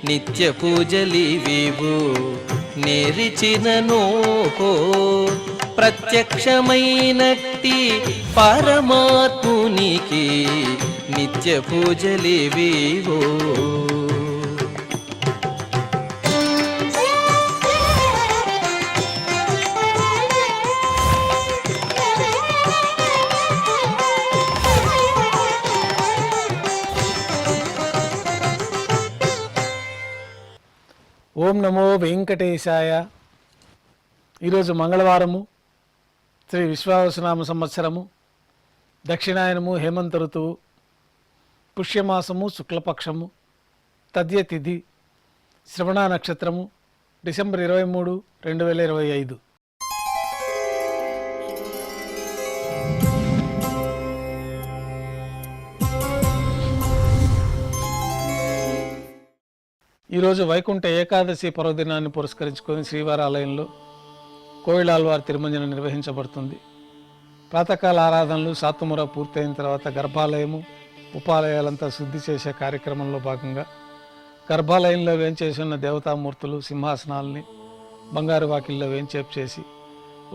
నిత్య పూజలివివు నేరిచినను ప్రత్యక్షమైనట్టి పరమాత్మునికి నిత్య పూజలివివో. ఓం నమో వెంకటేశాయ. ఈరోజు మంగళవారము, శ్రీ విశ్వావసునామ సంవత్సరము, దక్షిణాయనము, హేమంత ఋతువు, పుష్యమాసము, శుక్లపక్షము, తద్యతిథి, శ్రవణ నక్షత్రము, డిసెంబర్ 23, 2025. ఈరోజు వైకుంఠ ఏకాదశి పర్వదినాన్ని పురస్కరించుకొని శ్రీవారి ఆలయంలో కోయిలాల్వారి తిరుమంజనం నిర్వహించబడుతుంది. ప్రాతకాల ఆరాధనలు సాత్తుముర పూర్తయిన తర్వాత గర్భాలయము, ఉపాలయాలంతా శుద్ధి చేసే కార్యక్రమంలో భాగంగా గర్భాలయంలో వేంచేసి ఉన్న దేవతామూర్తులు సింహాసనాలని బంగారు వాకిల్లో వేంచేపు చేసి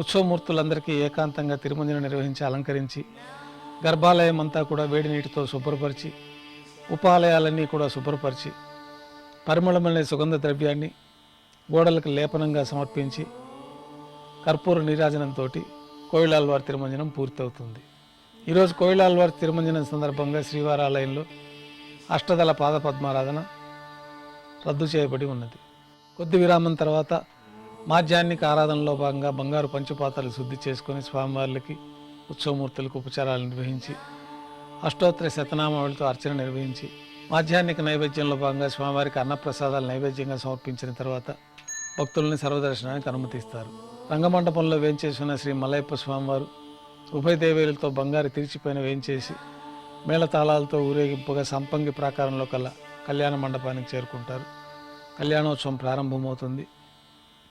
ఉత్సవమూర్తులందరికీ ఏకాంతంగా తిరుమంజనం నిర్వహించి అలంకరించి గర్భాలయం అంతా కూడా వేడి నీటితో శుభ్రపరిచి ఉపాలయాలన్నీ కూడా శుభ్రపరిచి పరిమళమనే సుగంధ ద్రవ్యాన్ని గోడలకు లేపనంగా సమర్పించి కర్పూర నీరాజనంతో కోయిలాల్వారి తిరుమంజనం పూర్తవుతుంది. ఈరోజు కోయిలాల్వారి తిరుమంజనం సందర్భంగా శ్రీవారి ఆలయంలో అష్టదళ పాద పద్మారాధన రద్దు చేయబడి ఉన్నది. కొద్ది విరామం తర్వాత మాధ్యాహ్నిక ఆరాధనలో భాగంగా బంగారు పంచపాత్రలు శుద్ధి చేసుకొని స్వామివార్లకి ఉత్సవమూర్తులకు ఉపచారాలు నిర్వహించి అష్టోత్తర శతనామావళితో అర్చన నిర్వహించి మాధ్యాహ్నిక నైవేద్యంలో భాగంగా స్వామివారికి అన్నప్రసాదాలు నైవేద్యంగా సమర్పించిన తర్వాత భక్తులని సర్వదర్శనానికి అనుమతిస్తారు. రంగమండపంలో వేంచేసిన శ్రీ మలయప్ప స్వామివారు ఉభయ దేవేలతో బంగారు తిరిచిపోయిన వేంచేసి మేళతాళాలతో ఊరేగింపుగా సంపంగి ప్రాకారంలో కల్లా కళ్యాణ మండపానికి చేరుకుంటారు. కళ్యాణోత్సవం ప్రారంభమవుతుంది.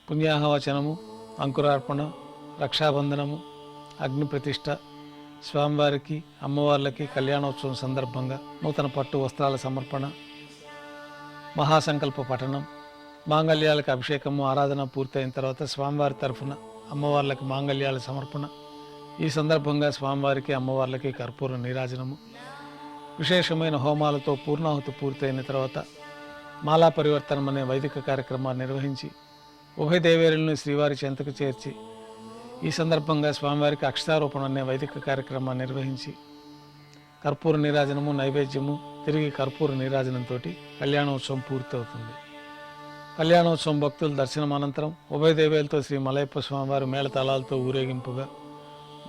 పుణ్యాహవచనము, అంకురార్పణ, రక్షాబంధనము, అగ్ని ప్రతిష్ఠ, స్వామివారికి అమ్మవార్లకి కళ్యాణోత్సవం సందర్భంగా నూతన పట్టు వస్త్రాల సమర్పణ, మహాసంకల్ప పఠనం, మాంగళ్యాలకు అభిషేకము, ఆరాధన పూర్తయిన తర్వాత స్వామివారి తరఫున అమ్మవార్లకి మాంగళ్యాల సమర్పణ. ఈ సందర్భంగా స్వామివారికి అమ్మవార్లకి కర్పూర నీరాజనము, విశేషమైన హోమాలతో పూర్ణాహుతి పూర్తయిన తర్వాత మాలా పరివర్తనం అనే వైదిక కార్యక్రమాన్ని నిర్వహించి ఉభయ దేవేరులను శ్రీవారి చెంతకు చేర్చి ఈ సందర్భంగా స్వామివారికి అక్షతారోపణ అనే వైదిక కార్యక్రమాన్ని నిర్వహించి కర్పూర నీరాజనము, నైవేద్యము, తిరిగి కర్పూర నీరాజనంతో కళ్యాణోత్సవం పూర్తవుతుంది. కళ్యాణోత్సవం భక్తుల దర్శనం అనంతరం ఉభయ దేవేలతో శ్రీ మలయప్ప స్వామివారు మేళతాళాలతో ఊరేగింపుగా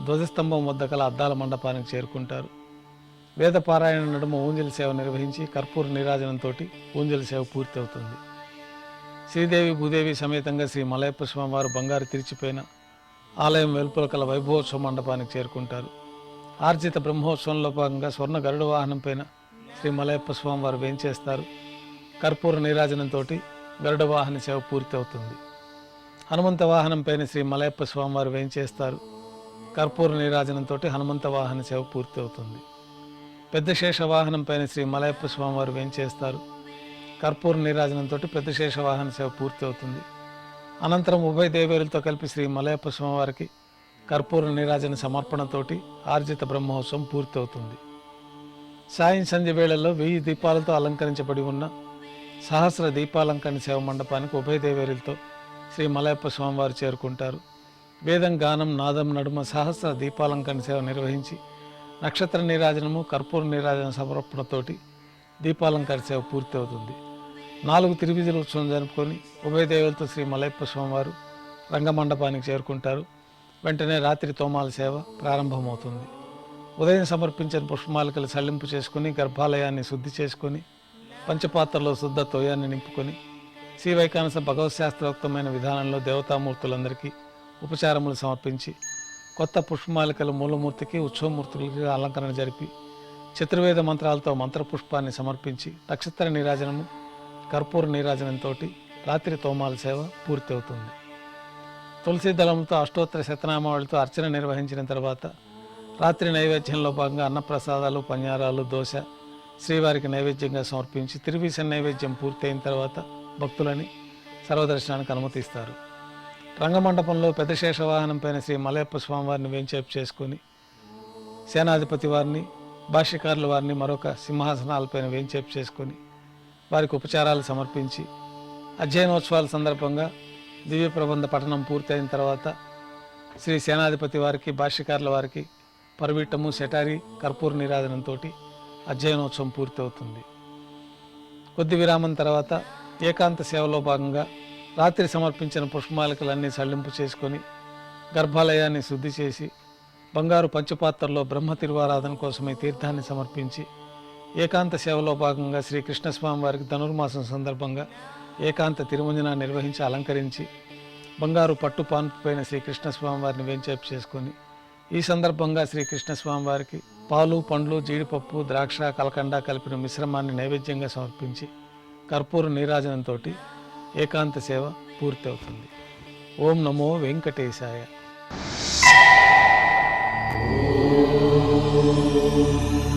ధ్వజస్తంభం వద్ద కల అద్దాల మండపానికి చేరుకుంటారు. వేద పారాయణ నడుమ ఊంజలి సేవ నిర్వహించి కర్పూర నీరాజనంతో ఊంజలి సేవ పూర్తి అవుతుంది. శ్రీదేవి భూదేవి సమేతంగా శ్రీ మలయప్ప స్వామివారు బంగారు తిరిచిపోయిన ఆలయం వెలుపల కల వైభవోత్సవ మండపానికి చేరుకుంటారు. ఆర్జిత బ్రహ్మోత్సవంలో భాగంగా స్వర్ణ గరుడ వాహనం పైన శ్రీ మలయప్ప స్వామివారు వేంచేస్తారు. కర్పూర నీరాజనంతో గరుడ వాహన సేవ పూర్తి అవుతుంది. హనుమంత వాహనం పైన శ్రీ మలయప్ప స్వామివారు వేంచేస్తారు. కర్పూర నీరాజనంతో హనుమంత వాహన సేవ పూర్తి అవుతుంది. పెద్ద శేష వాహనం పైన శ్రీ మలయప్ప స్వామివారు వేంచేస్తారు. కర్పూర నీరాజనంతో పెద్ద శేష వాహన సేవ పూర్తి అవుతుంది. అనంతరం ఉభయ దేవేరులతో కలిపి శ్రీ మలయప్ప స్వామివారికి కర్పూర నీరాజన సమర్పణతోటి ఆర్జిత బ్రహ్మోత్సవం పూర్తి అవుతుంది. సాయం సంధ్య వేళల్లో 1000 దీపాలతో అలంకరించబడి ఉన్న సహస్ర దీపాలంకరణ సేవ మండపానికి ఉభయ దేవేరులతో శ్రీ మలయప్ప స్వామివారు చేరుకుంటారు. వేదం, గానం, నాదం నడుమ సహస్ర దీపాలంకరణ సేవ నిర్వహించి నక్షత్ర నీరాజనము, కర్పూర నీరాజన సమర్పణతోటి దీపాలంకరణ సేవ పూర్తి అవుతుంది. 4 తిరువిధుల ఉత్సవం జరుపుకొని ఉభయ దేవులతో శ్రీ మలయప్ప స్వామివారు రంగమండపానికి చేరుకుంటారు. వెంటనే రాత్రి తోమాల సేవ ప్రారంభమవుతుంది. ఉదయం సమర్పించిన పుష్పమాలికలు సల్లింపు చేసుకుని గర్భాలయాన్ని శుద్ధి చేసుకొని పంచపాత్రలో శుద్ధ తోయాన్ని నింపుకొని శ్రీ వైకానస భగవత్ శాస్త్రోక్తమైన విధానంలో దేవతామూర్తులందరికీ ఉపచారములు సమర్పించి కొత్త పుష్పమాలికలు మూలమూర్తికి, ఉత్సవమూర్తులకి అలంకరణ జరిపి చతుర్వేద మంత్రాలతో మంత్రపుష్పాన్ని సమర్పించి నక్షత్ర నీరాజనము, కర్పూర నీరాజనంతో రాత్రి తోమాల సేవ పూర్తి అవుతుంది. తులసి దళంతో అష్టోత్తర శతనామావళితో అర్చన నిర్వహించిన తర్వాత రాత్రి నైవేద్యంలో భాగంగా అన్నప్రసాదాలు, పన్యారాలు, దోశ శ్రీవారికి నైవేద్యంగా సమర్పించి తిరువీస నైవేద్యం పూర్తయిన తర్వాత భక్తులని సర్వదర్శనానికి అనుమతిస్తారు. రంగమండపంలో పెద్ద శేషవాహనం పైన శ్రీ మలయప్ప స్వామివారిని వేంచేపు చేసుకొని సేనాధిపతి వారిని, భాష్యకారుల వారిని మరొక సింహాసనాలపైన వేంచేపు చేసుకొని వారికి ఉపచారాలు సమర్పించి అధ్యయనోత్సవాల సందర్భంగా దివ్య ప్రబంధ పఠనం పూర్తయిన తర్వాత శ్రీ సేనాధిపతి వారికి, భాష్యకారుల వారికి పర్వీటము, శటారి, కర్పూర నీరాజనంతో అధ్యయనోత్సవం పూర్తవుతుంది. కొద్ది విరామం తర్వాత ఏకాంత సేవలో భాగంగా రాత్రి సమర్పించిన పుష్పమాలికలన్నీ సళ్లింపు చేసుకొని గర్భాలయాన్ని శుద్ధి చేసి బంగారు పంచపాత్రలో బ్రహ్మ తిరువారాధన కోసమై తీర్థాన్ని సమర్పించి ఏకాంత సేవలో భాగంగా శ్రీ కృష్ణస్వామి వారికి ధనుర్మాసం సందర్భంగా ఏకాంత తిరుమంజన నిర్వహించి అలంకరించి బంగారు పట్టు పాన్పు పైన శ్రీ కృష్ణస్వామి వారిని వేంచేపు చేసుకొని ఈ సందర్భంగా శ్రీ కృష్ణస్వామి వారికి పాలు, పండ్లు, జీడిపప్పు, ద్రాక్ష, కలకండ కలిపిన మిశ్రమాన్ని నైవేద్యంగా సమర్పించి కర్పూర నీరాజనంతో ఏకాంత సేవ పూర్తి అవుతుంది. ఓం నమో వెంకటేశాయ. ఓం